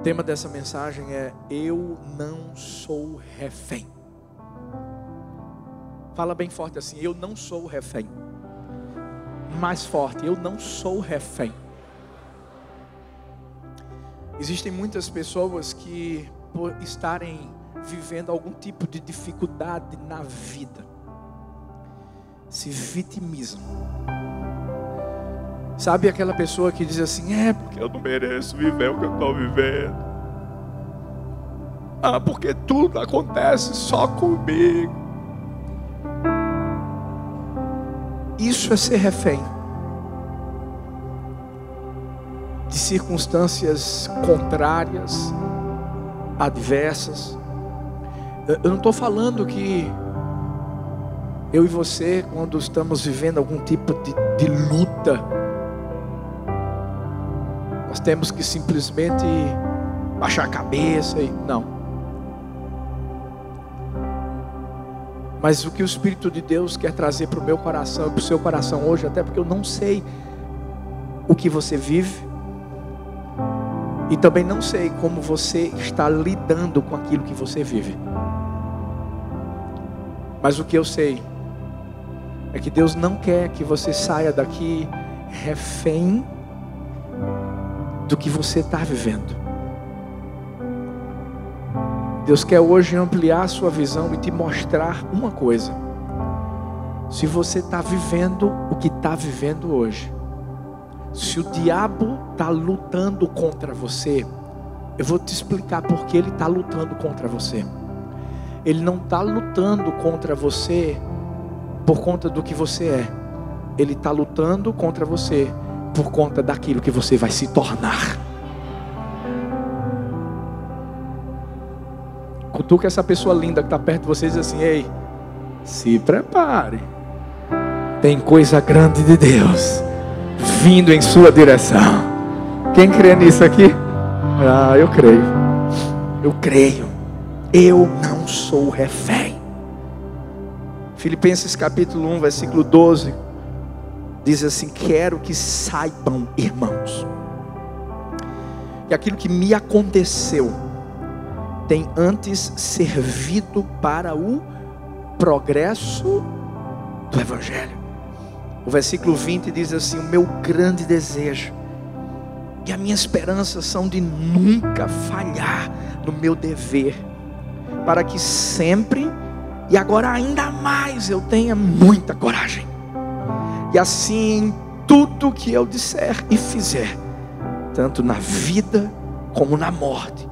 tema dessa mensagem é: eu não sou refém. Fala bem forte assim: eu não sou refém. Mais forte: eu não sou refém. Existem muitas pessoas que, por estarem vivendo algum tipo de dificuldade na vida, se vitimizam. Sabe aquela pessoa que diz assim: é porque eu não mereço viver o que eu estou vivendo. Ah, porque tudo acontece só comigo. Isso é ser refém de circunstâncias contrárias, adversas. Eu não estou falando que eu e você, quando estamos vivendo algum tipo de luta, nós temos que simplesmente baixar a cabeça e não. Mas o que o Espírito de Deus quer trazer para o meu coração e para o seu coração hoje, até porque eu não sei o que você vive, e também não sei como você está lidando com aquilo que você vive. Mas o que eu sei é que Deus não quer que você saia daqui refém do que você está vivendo. Deus quer hoje ampliar a sua visão e te mostrar uma coisa: se você está vivendo o que está vivendo hoje, se o diabo está lutando contra você, eu vou te explicar por que ele está lutando contra você. Ele não está lutando contra você por conta do que você é. Ele está lutando contra você por conta daquilo que você vai se tornar. Cutuca essa pessoa linda que está perto de você e diz assim: ei, se prepare, tem coisa grande de Deus vindo em sua direção. Quem crê nisso aqui? Ah, eu creio. Eu creio. Eu não sou refém. Filipenses capítulo 1, versículo 12 diz assim: quero que saibam, irmãos, que aquilo que me aconteceu tem antes servido para o progresso do Evangelho. O versículo 20 diz assim: o meu grande desejo e a minha esperança são de nunca falhar no meu dever, para que sempre e agora ainda mais eu tenha muita coragem, e assim em tudo que eu disser e fizer, tanto na vida como na morte,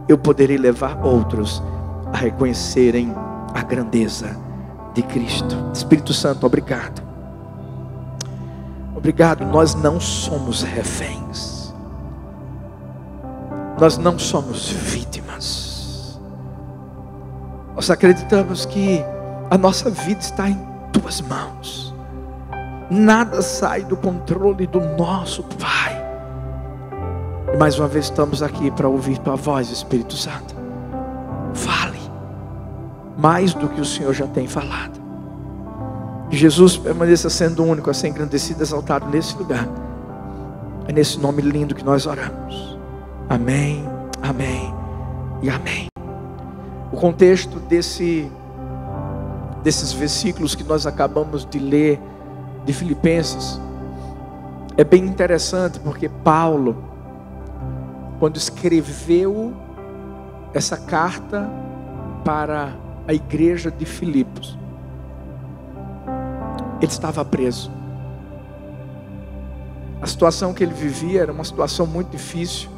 eu poderei levar outros a reconhecerem a grandeza de Cristo. Espírito Santo, obrigado. Obrigado, nós não somos reféns. Nós não somos vítimas. Nós acreditamos que a nossa vida está em tuas mãos. Nada sai do controle do nosso Pai. E mais uma vez estamos aqui para ouvir tua voz, Espírito Santo. Fale mais do que o Senhor já tem falado. Que Jesus permaneça sendo o único a ser engrandecido, exaltado nesse lugar. É nesse nome lindo que nós oramos. Amém, amém e amém. O contexto desses versículos que nós acabamos de ler de Filipenses é bem interessante, porque Paulo, quando escreveu essa carta para a igreja de Filipos, ele estava preso. A situação que ele vivia era uma situação muito difícil.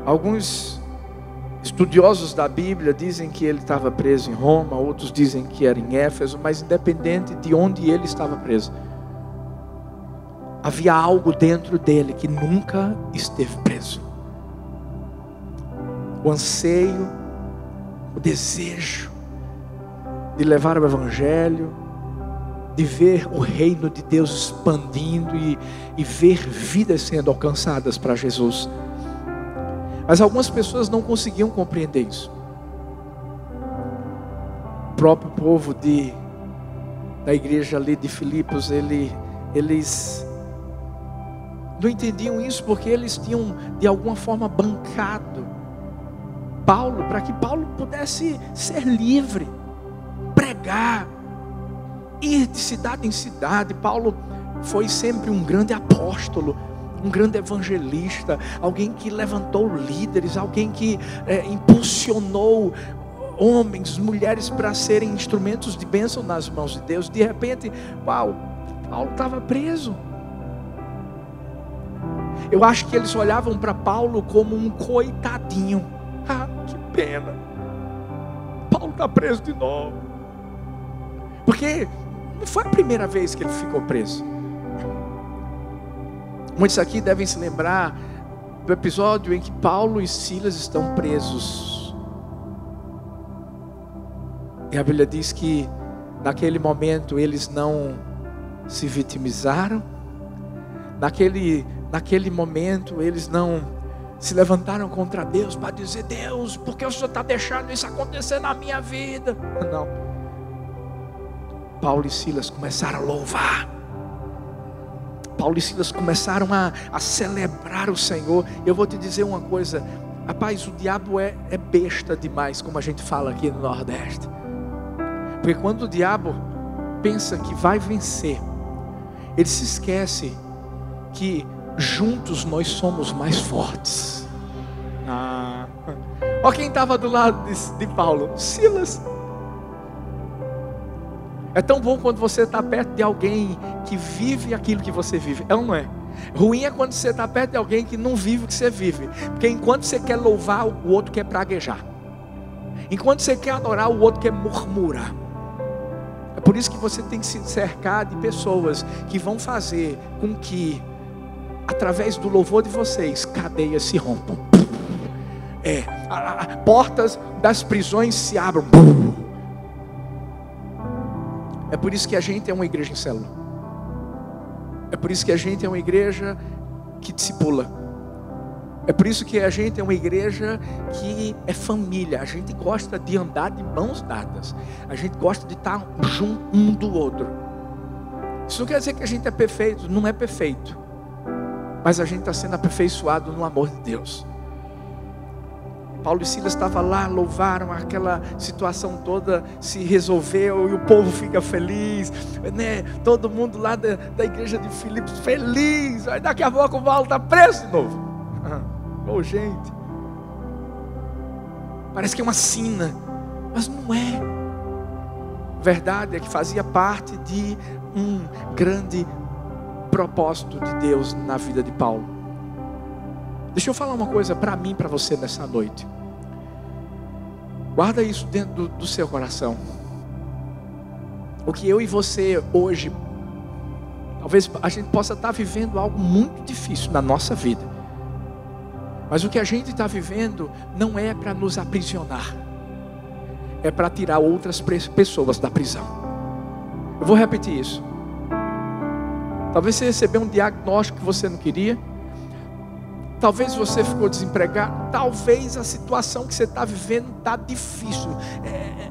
Alguns estudiosos da Bíblia dizem que ele estava preso em Roma, outros dizem que era em Éfeso, mas independente de onde ele estava preso, havia algo dentro dele que nunca esteve preso. O anseio, o desejo de levar o Evangelho, de ver o reino de Deus expandindo e ver vidas sendo alcançadas para Jesus. Mas algumas pessoas não conseguiam compreender isso. O próprio povo da igreja ali de Filipos, eles não entendiam isso porque eles tinham de alguma forma bancado Paulo, para que Paulo pudesse ser livre, pregar, ir de cidade em cidade. Paulo foi sempre um grande apóstolo, um grande evangelista, alguém que levantou líderes, alguém que impulsionou homens, mulheres para serem instrumentos de bênção nas mãos de Deus. De repente, Paulo estava preso. Eu acho que eles olhavam para Paulo como um coitadinho. Ah, que pena, Paulo está preso de novo. Porque não foi a primeira vez que ele ficou preso. Muitos aqui devem se lembrar do episódio em que Paulo e Silas estão presos. E a Bíblia diz que naquele momento eles não se vitimizaram. Naquele momento eles não se levantaram contra Deus para dizer: Deus, por que o Senhor está deixando isso acontecer na minha vida? Não. Paulo e Silas começaram a louvar. Paulo e Silas começaram a celebrar o Senhor. Eu vou te dizer uma coisa, rapaz, o diabo é besta demais, como a gente fala aqui no Nordeste. Porque quando o diabo pensa que vai vencer, ele se esquece que juntos nós somos mais fortes. Olha quem estava do lado de Paulo: Silas. É tão bom quando você está perto de alguém que vive aquilo que você vive. É ou não é? Ruim é quando você está perto de alguém que não vive o que você vive. Porque enquanto você quer louvar, o outro quer praguejar. Enquanto você quer adorar, o outro quer murmurar. É por isso que você tem que se cercar de pessoas que vão fazer com que, através do louvor de vocês, cadeias se rompam. Portas das prisões se abram. É por isso que a gente é uma igreja em célula. É por isso que a gente é uma igreja que discipula. É por isso que a gente é uma igreja que é família. A gente gosta de andar de mãos dadas. A gente gosta de estar junto um do outro. Isso não quer dizer que a gente é perfeito. Não é perfeito. Mas a gente está sendo aperfeiçoado no amor de Deus. Paulo e Silas estavam lá, louvaram, aquela situação toda se resolveu e o povo fica feliz, né? Todo mundo lá da igreja de Filipos feliz. Aí daqui a pouco o Paulo está preso de novo. Oh, gente, parece que é uma sina, mas não é. Verdade é que fazia parte de um grande propósito de Deus na vida de Paulo. Deixa eu falar uma coisa para mim, para você nessa noite. Guarda isso dentro do seu coração. O que eu e você hoje, talvez a gente possa estar vivendo algo muito difícil na nossa vida. Mas o que a gente está vivendo não é para nos aprisionar. É para tirar outras pessoas da prisão. Eu vou repetir isso. Talvez você recebeu um diagnóstico que você não queria. Talvez você ficou desempregado. Talvez a situação que você está vivendo está difícil.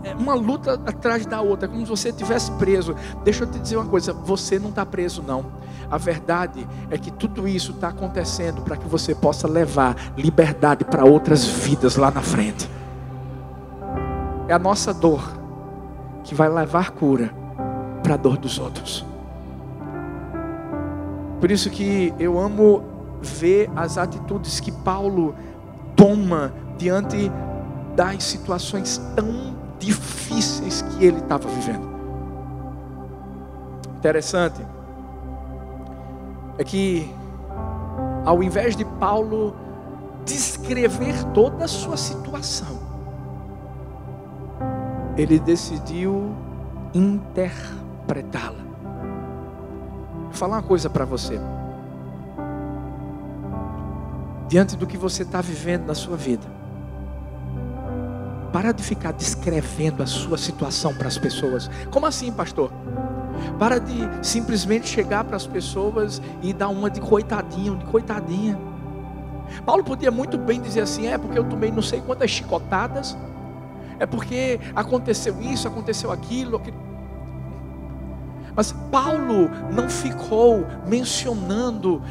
É uma luta atrás da outra, como se você estivesse preso. Deixa eu te dizer uma coisa: você não está preso não. A verdade é que tudo isso está acontecendo para que você possa levar liberdade para outras vidas lá na frente. É a nossa dor que vai levar cura para a dor dos outros. Por isso que eu amo ver as atitudes que Paulo toma diante das situações tão difíceis que ele estava vivendo. Interessante é que, ao invés de Paulo descrever toda a sua situação, ele decidiu interpretá-la. Vou falar uma coisa para você. Diante do que você está vivendo na sua vida, para de ficar descrevendo a sua situação para as pessoas. Como assim, pastor? Para de simplesmente chegar para as pessoas e dar uma de coitadinho, de coitadinha. Paulo podia muito bem dizer assim: é porque eu tomei não sei quantas chicotadas, é porque aconteceu isso, aconteceu aquilo. Mas Paulo não ficou mencionando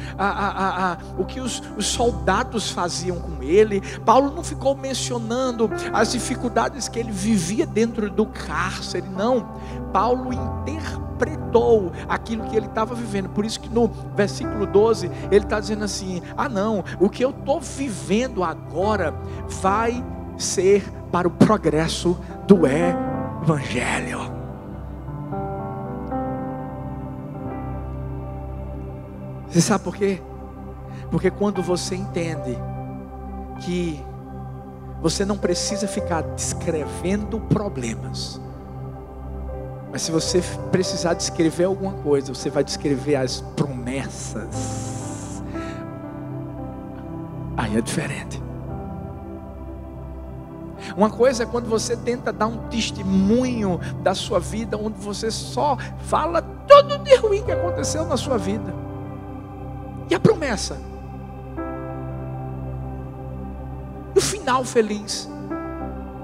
o que os soldados faziam com ele. Paulo não ficou mencionando as dificuldades que ele vivia dentro do cárcere. Não, Paulo interpretou aquilo que ele estava vivendo. Por isso que no versículo 12 ele está dizendo assim: não, o que eu estou vivendo agora vai ser para o progresso do Evangelho. Você sabe por quê? Porque quando você entende que você não precisa ficar descrevendo problemas, mas se você precisar descrever alguma coisa, você vai descrever as promessas. Aí é diferente. Uma coisa é quando você tenta dar um testemunho da sua vida, onde você só fala tudo de ruim que aconteceu na sua vida. E a promessa? E o final feliz?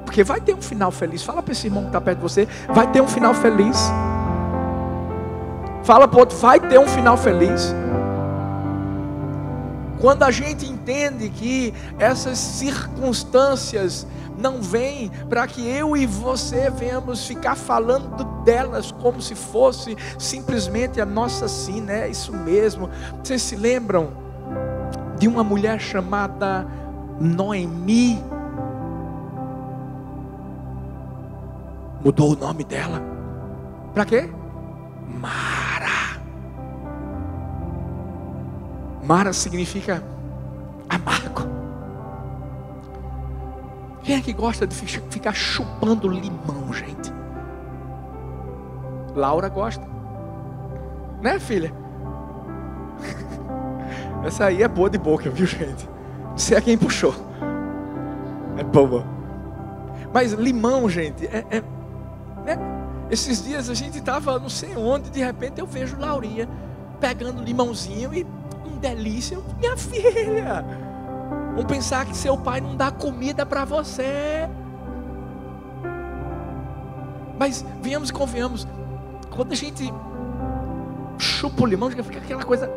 Porque vai ter um final feliz. Fala para esse irmão que está perto de você: vai ter um final feliz. Fala para o outro: vai ter um final feliz. Quando a gente entende que essas circunstâncias não vêm para que eu e você venhamos ficar falando delas como se fosse simplesmente a nossa sina, é isso mesmo. Vocês se lembram de uma mulher chamada Noemi? Mudou o nome dela. Para quê? Mara. Mara significa amargo. Quem é que gosta de ficar chupando limão, gente? Laura gosta, né, filha? Essa aí é boa de boca, viu, gente? Não sei a quem puxou. É boa. Mas limão, gente, né? Esses dias a gente estava não sei onde, de repente eu vejo Laurinha pegando limãozinho e delícia. Minha filha, vamos pensar que seu pai não dá comida para você. Mas venhamos e convenhamos, quando a gente chupa o limão, fica aquela coisa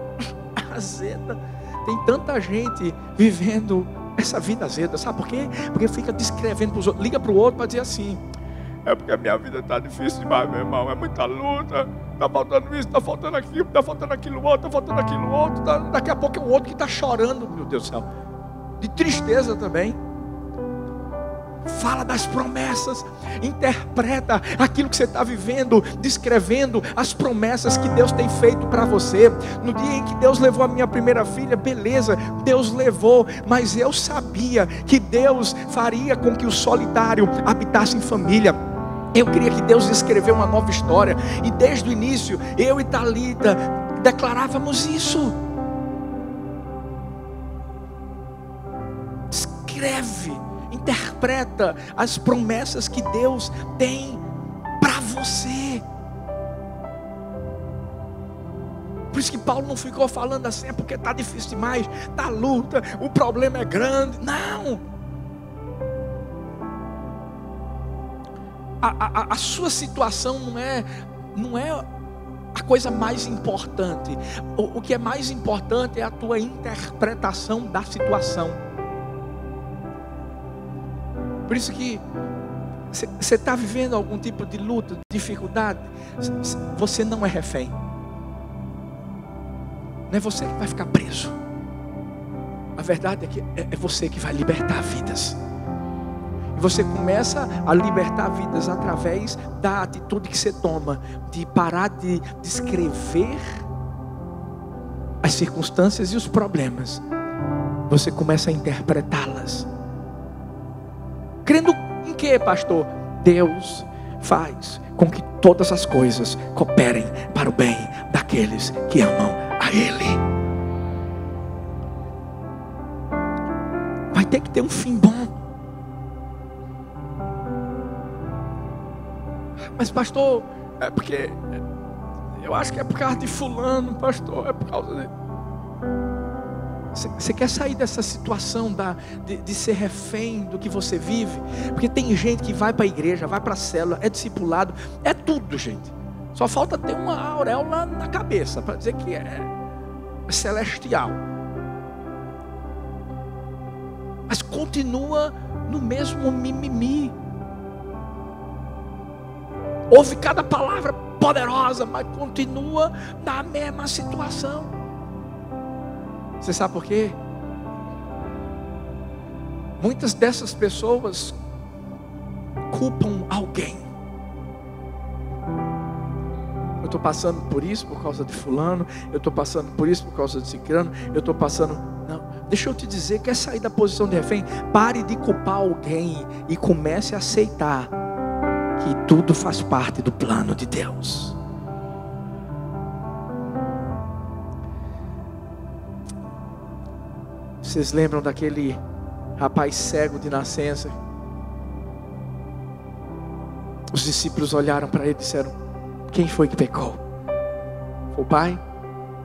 azeda. Tem tanta gente vivendo essa vida azeda, sabe por quê? Porque fica descrevendo para os outros, liga para o outro para dizer assim: é porque a minha vida está difícil demais, meu irmão, é muita luta, está faltando isso, está faltando aquilo, está faltando aquilo outro, está faltando aquilo outro, daqui a pouco é o outro que está chorando, meu Deus do céu, de tristeza também. Fala das promessas, interpreta aquilo que você está vivendo, descrevendo as promessas que Deus tem feito para você. No dia em que Deus levou a minha primeira filha, beleza, Deus levou, mas eu sabia que Deus faria com que o solitário habitasse em família. Eu queria que Deus escreveu uma nova história, e desde o início, eu e Thalita declarávamos isso. Escreve, interpreta as promessas que Deus tem para você. Por isso que Paulo não ficou falando assim: é porque está difícil demais, está luta, o problema é grande. Não. A sua situação não é a coisa mais importante. O que é mais importante é a tua interpretação da situação. Por isso que você está vivendo algum tipo de luta, dificuldade, você não é refém. Não é você que vai ficar preso. A verdade é que é você que vai libertar vidas. E você começa a libertar vidas através da atitude que você toma, de parar de descrever as circunstâncias e os problemas. Você começa a interpretá-las. Crendo em quê, pastor? Deus faz com que todas as coisas cooperem para o bem daqueles que amam a Ele. Vai ter que ter um fim bom. Mas pastor, é porque eu acho que é por causa de fulano, pastor, é por causa de... Você quer sair dessa situação de ser refém do que você vive? Porque tem gente que vai para a igreja, vai para a célula, é discipulado, é tudo, gente. Só falta ter uma auréola na cabeça para dizer que é celestial. Mas continua no mesmo mimimi. Ouve cada palavra poderosa, mas continua na mesma situação. Você sabe por quê? Muitas dessas pessoas culpam alguém. Eu estou passando por isso por causa de fulano, eu estou passando por isso por causa de ciclano, eu estou passando... Não, deixa eu te dizer, quer sair da posição de refém? Pare de culpar alguém e comece a aceitar que tudo faz parte do plano de Deus. Vocês lembram daquele rapaz cego de nascença? Os discípulos olharam para ele e disseram: quem foi que pecou? Foi o pai?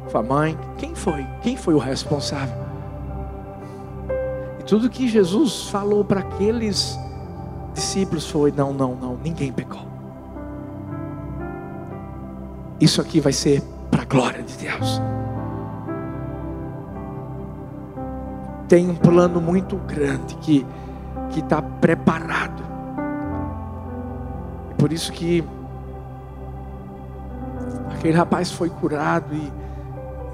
Foi a mãe? Quem foi? Quem foi o responsável? E tudo que Jesus falou para aqueles discípulos foi: não, ninguém pecou. Isso aqui vai ser para a glória de Deus. Tem um plano muito grande que está preparado. Por isso que aquele rapaz foi curado e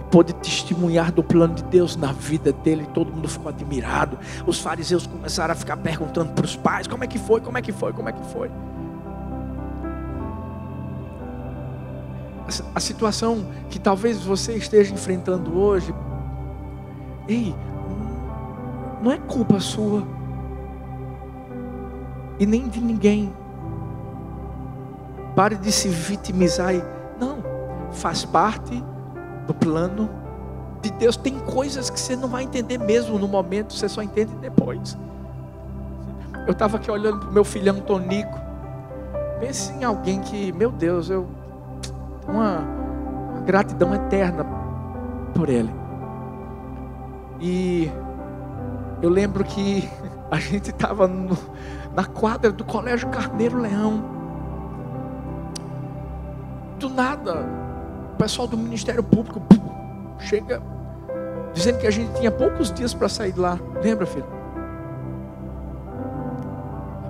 pôde testemunhar do plano de Deus na vida dele. Todo mundo ficou admirado. Os fariseus começaram a ficar perguntando para os pais: como é que foi? Como é que foi? Como é que foi? A situação que talvez você esteja enfrentando hoje, ei, não é culpa sua e nem de ninguém. Pare de se vitimizar. Não, faz parte do plano de Deus. Tem coisas que você não vai entender mesmo no momento, você só entende depois. Eu estava aqui olhando para o meu filhão Tonico. Pense em alguém que, meu Deus, eu tenho uma gratidão eterna por ele. E eu lembro que a gente estava na quadra do Colégio Carneiro Leão. Do nada, o pessoal do Ministério Público chega dizendo que a gente tinha poucos dias para sair de lá. Lembra, filho?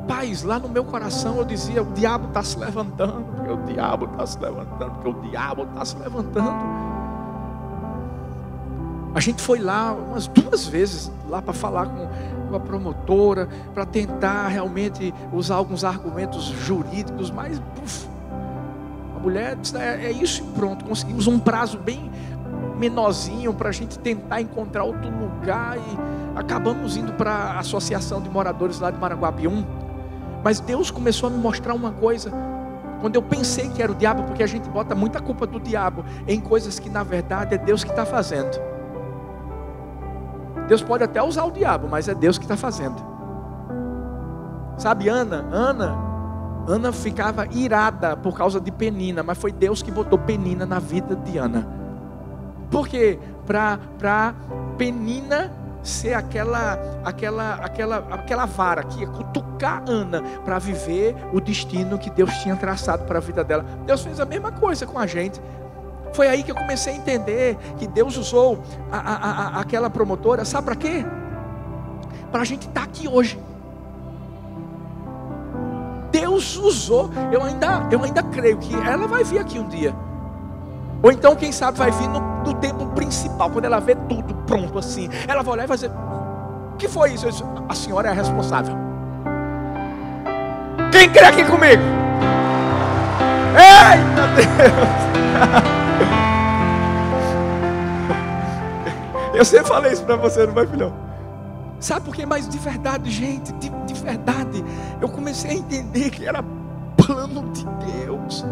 Rapaz, lá no meu coração eu dizia: o diabo está se levantando, porque o diabo está se levantando, porque o diabo está se levantando. A gente foi lá umas 2 vezes lá para falar com a promotora, para tentar realmente usar alguns argumentos jurídicos, mas a mulher disse: é isso e pronto. Conseguimos um prazo bem menorzinho para a gente tentar encontrar outro lugar e acabamos indo para a Associação de Moradores lá de Maranguapium. Mas Deus começou a me mostrar uma coisa. Quando eu pensei que era o diabo, porque a gente bota muita culpa do diabo em coisas que na verdade é Deus que está fazendo. Deus pode até usar o diabo, mas é Deus que está fazendo. Sabe, Ana ficava irada por causa de Penina, mas foi Deus que botou Penina na vida de Ana. Por quê? Para Penina ser aquela vara que ia cutucar Ana para viver o destino que Deus tinha traçado para a vida dela. Deus fez a mesma coisa com a gente. Foi aí que eu comecei a entender que Deus usou aquela promotora, sabe para quê? Para a gente estar aqui hoje. Deus usou. Eu ainda creio que ela vai vir aqui um dia. Ou então, quem sabe, vai vir no tempo principal, quando ela vê tudo pronto assim. Ela vai olhar e vai dizer: o que foi isso? Eu disse: a senhora é a responsável. Quem crê aqui comigo? Eita Deus! Eu sempre falei isso para você, não vai, filhão? Sabe por quê? Mas de verdade, gente, de verdade, eu comecei a entender que era plano de Deus.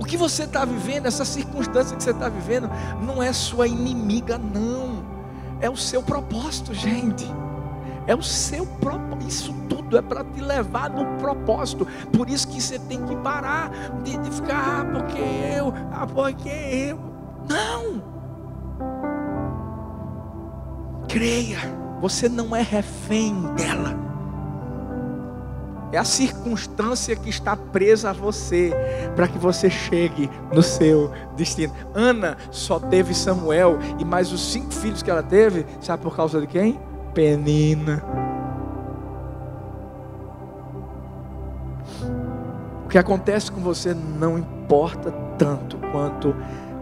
O que você está vivendo, essa circunstância que você está vivendo, não é sua inimiga, não. É o seu propósito, gente. É o seu propósito. Isso tudo é para te levar no propósito. Por isso que você tem que parar de ficar: porque eu. Não. Creia, você não é refém dela. É a circunstância que está presa a você, para que você chegue no seu destino. Ana só teve Samuel, e mais os 5 filhos que ela teve, sabe por causa de quem? Penina. O que acontece com você não importa tanto quanto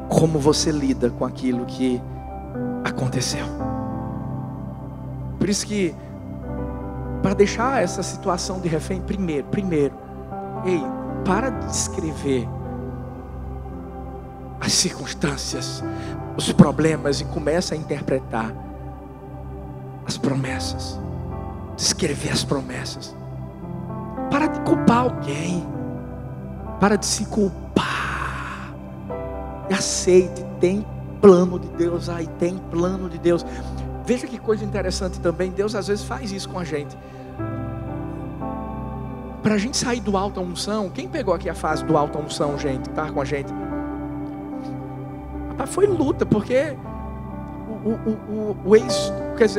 como você lida com aquilo que aconteceu. Por isso que, para deixar essa situação de refém, primeiro, ei, para de descrever as circunstâncias, os problemas, e começa a interpretar as promessas. Descrever as promessas. Para de culpar alguém. Para de se culpar. E aceite, tem plano de Deus aí, tem plano de Deus. Veja que coisa interessante também, Deus às vezes faz isso com a gente. Para a gente sair do alta unção, quem pegou aqui a fase do alta unção, gente, tá com a gente? Rapaz, foi luta, porque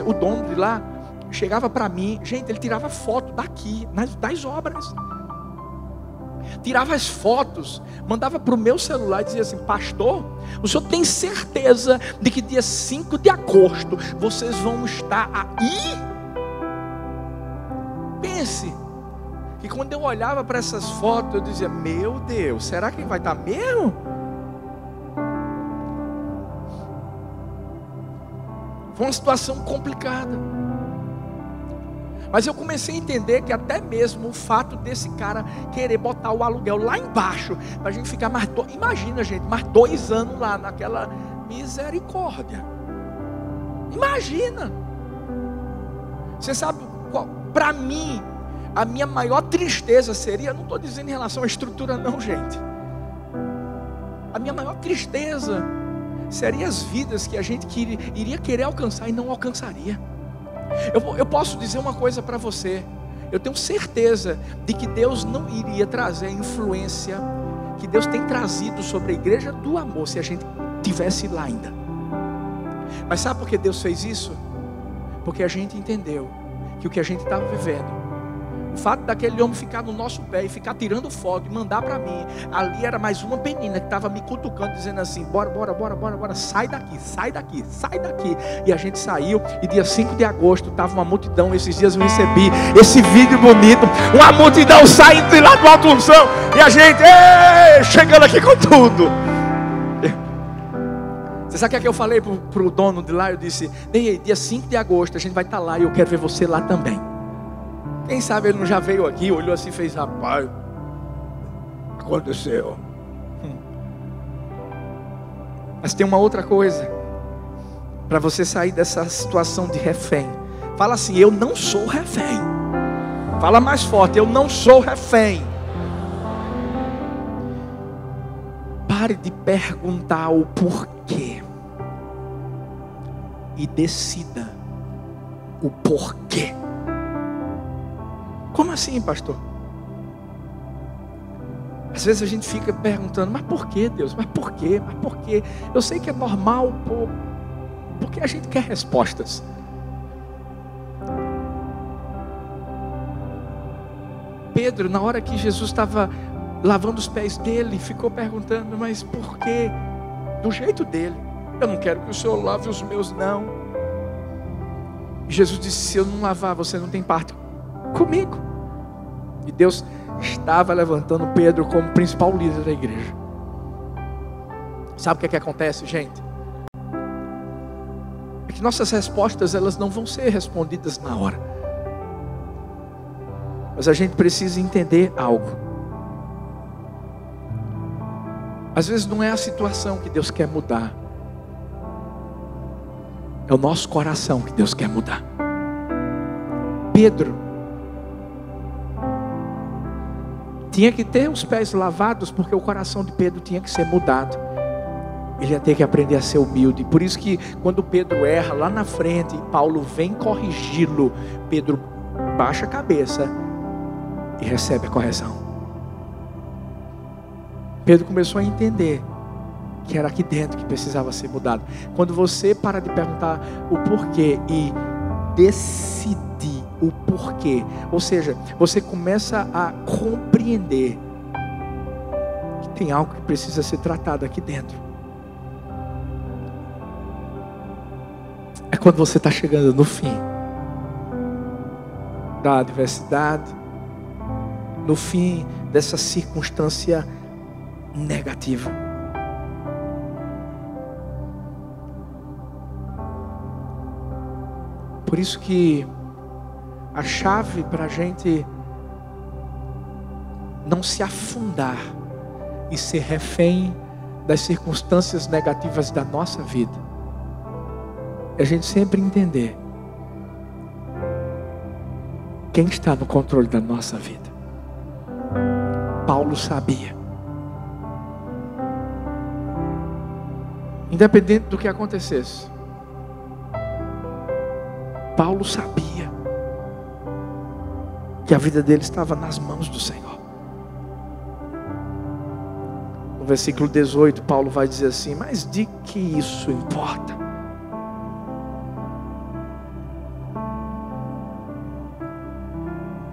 o dono de lá chegava para mim, gente, ele tirava foto daqui, das obras. Tirava as fotos, mandava para o meu celular e dizia assim: pastor, o senhor tem certeza de que dia 5 de agosto vocês vão estar aí? Pense, que quando eu olhava para essas fotos, eu dizia: meu Deus, será que vai estar mesmo? Foi uma situação complicada. Mas eu comecei a entender que até mesmo o fato desse cara querer botar o aluguel lá embaixo, para a gente ficar mais, imagina gente, mais 2 anos lá naquela misericórdia. Imagina. Você sabe, para mim, a minha maior tristeza seria, não estou dizendo em relação à estrutura não, gente. A minha maior tristeza seria as vidas que a gente iria querer alcançar e não alcançaria. Eu posso dizer uma coisa para você. Eu tenho certeza de que Deus não iria trazer a influência que Deus tem trazido sobre a igreja do amor se a gente tivesse lá ainda. Mas sabe por que Deus fez isso? Porque a gente entendeu que o que a gente estava vivendo, o fato daquele homem ficar no nosso pé e ficar tirando foto e mandar para mim, ali era mais uma menina que estava me cutucando, dizendo assim: bora, sai daqui. E a gente saiu, e dia 5 de agosto estava uma multidão. Esses dias eu recebi esse vídeo bonito, uma multidão saindo de lá do Alto Unção, e a gente chegando aqui com tudo. Você sabe o que eu falei pro dono de lá? Eu disse: dia 5 de agosto a gente vai estar lá, e eu quero ver você lá também. Quem sabe ele não já veio aqui, olhou assim e fez: rapaz, aconteceu. Mas tem uma outra coisa, para você sair dessa situação de refém. Fala assim: eu não sou refém. Fala mais forte: eu não sou refém. Pare de perguntar o porquê e decida o porquê. Como assim, pastor? Às vezes a gente fica perguntando: mas por que, Deus? Mas por quê? Mas por quê? Eu sei que é normal, porque a gente quer respostas. Pedro, na hora que Jesus estava lavando os pés dele, ficou perguntando: mas por quê? Do jeito dele: eu não quero que o Senhor lave os meus, não. E Jesus disse: se eu não lavar, você não tem parte comigo. E Deus estava levantando Pedro como principal líder da igreja. Sabe o que acontece, gente? É que nossas respostas, elas não vão ser respondidas na hora. Mas a gente precisa entender algo. Às vezes não é a situação que Deus quer mudar, é o nosso coração que Deus quer mudar. Pedro tinha que ter os pés lavados, porque o coração de Pedro tinha que ser mudado. Ele ia ter que aprender a ser humilde. Por isso que quando Pedro erra lá na frente e Paulo vem corrigi-lo, Pedro baixa a cabeça e recebe a correção. Pedro começou a entender que era aqui dentro que precisava ser mudado. Quando você para de perguntar o porquê e decidir o porquê. Ou seja, você começa a compreender que tem algo que precisa ser tratado aqui dentro. É quando você está chegando no fim da adversidade, no fim dessa circunstância negativa. Por isso que a chave para a gente não se afundar e ser refém das circunstâncias negativas da nossa vida é a gente sempre entender quem está no controle da nossa vida. Paulo sabia. Independente do que acontecesse, Paulo sabia que a vida dele estava nas mãos do Senhor. No versículo 18, Paulo vai dizer assim: mas de que isso importa?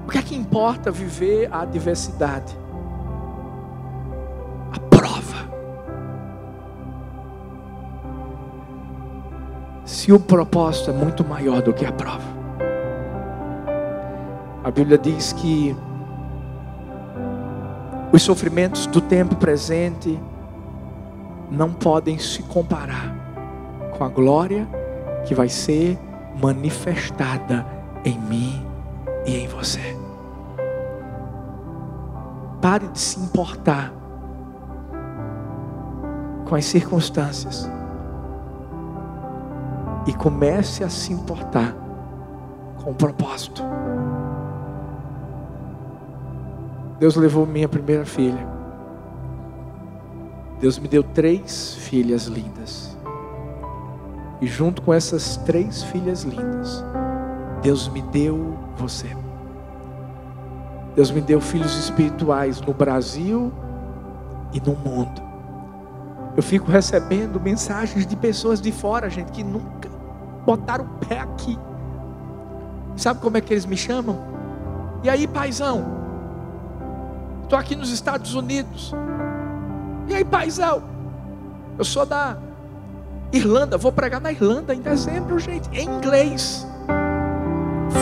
O que é que importa viver a adversidade? A prova. Se o propósito é muito maior do que a prova. A Bíblia diz que os sofrimentos do tempo presente não podem se comparar com a glória que vai ser manifestada em mim e em você. Pare de se importar com as circunstâncias e comece a se importar com o propósito. Deus levou minha primeira filha. Deus me deu 3 filhas lindas. E junto com essas 3 filhas lindas, Deus me deu você. Deus me deu filhos espirituais no Brasil e no mundo. Eu fico recebendo mensagens de pessoas de fora, gente, que nunca botaram o pé aqui. Sabe como é que eles me chamam? E aí, paizão? Estou aqui nos Estados Unidos. E aí, paizão? Eu sou da Irlanda, vou pregar na Irlanda em dezembro, gente, em inglês.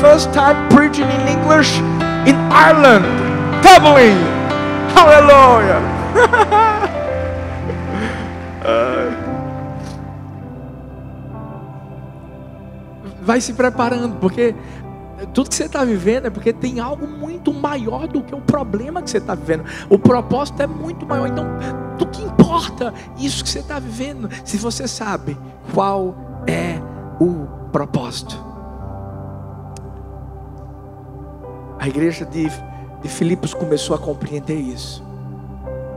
First time preaching in English in Ireland, Dublin. Hallelujah. Vai se preparando, porque tudo que você está vivendo é porque tem algo muito maior do que o problema que você está vivendo. O propósito é muito maior. Então, do que importa isso que você está vivendo, se você sabe qual é o propósito. A igreja de Filipos começou a compreender isso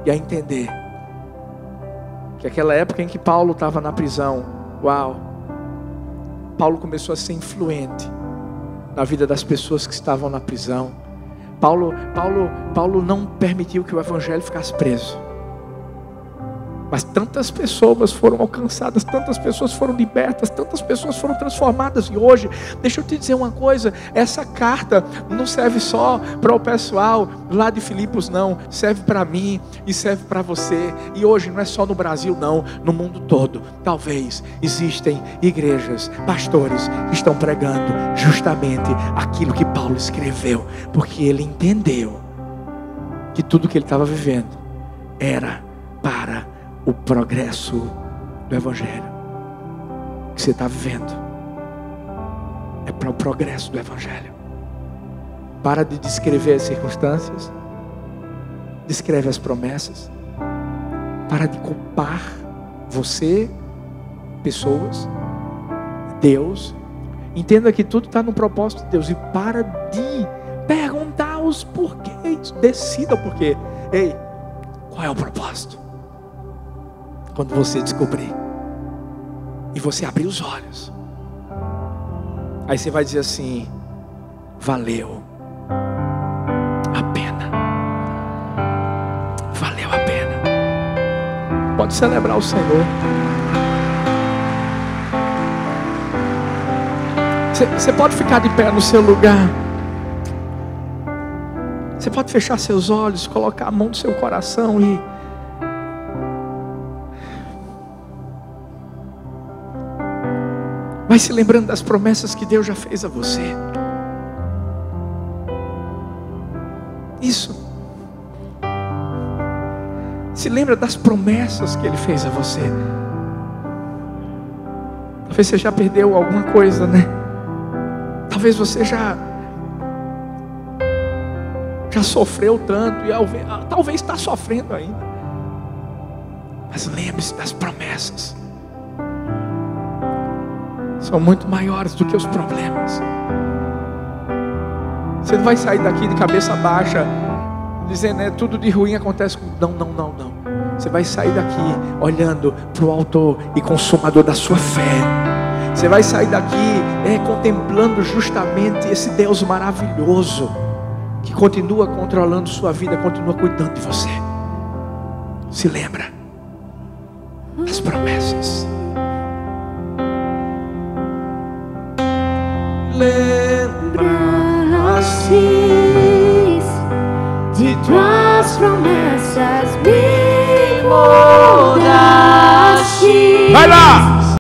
e a entender que aquela época em que Paulo estava na prisão, Paulo começou a ser influente na vida das pessoas que estavam na prisão. Paulo não permitiu que o evangelho ficasse preso. Mas tantas pessoas foram alcançadas, tantas pessoas foram libertas, tantas pessoas foram transformadas. E hoje, deixa eu te dizer uma coisa, essa carta não serve só para o pessoal lá de Filipos, não. Serve para mim e serve para você. E hoje não é só no Brasil, não, no mundo todo. Talvez existem igrejas, pastores que estão pregando justamente aquilo que Paulo escreveu. Porque ele entendeu que tudo que ele estava vivendo era para o progresso do evangelho. O que você está vivendo é para o progresso do evangelho. Para de descrever as circunstâncias, descreve as promessas. Para de culpar você, pessoas, Deus. Entenda que tudo está no propósito de Deus. E para de perguntar os porquês. Decida o porquê. Ei, qual é o propósito? Quando você descobrir e você abrir os olhos, aí você vai dizer assim: valeu a pena. Valeu a pena. Pode celebrar o Senhor. Você pode ficar de pé no seu lugar. Você pode fechar seus olhos, colocar a mão no seu coração e vai se lembrando das promessas que Deus já fez a você. Isso. Se lembra das promessas que Ele fez a você. Talvez você já perdeu alguma coisa, né? Talvez você já sofreu tanto e talvez está sofrendo ainda. Mas lembre-se das promessas. São muito maiores do que os problemas. Você não vai sair daqui de cabeça baixa, dizendo, tudo de ruim acontece comigo. Não. Você vai sair daqui olhando para o autor e consumador da sua fé. Você vai sair daqui contemplando justamente esse Deus maravilhoso, que continua controlando sua vida, continua cuidando de você. Se lembra das promessas. Lembra-se de tuas promessas, me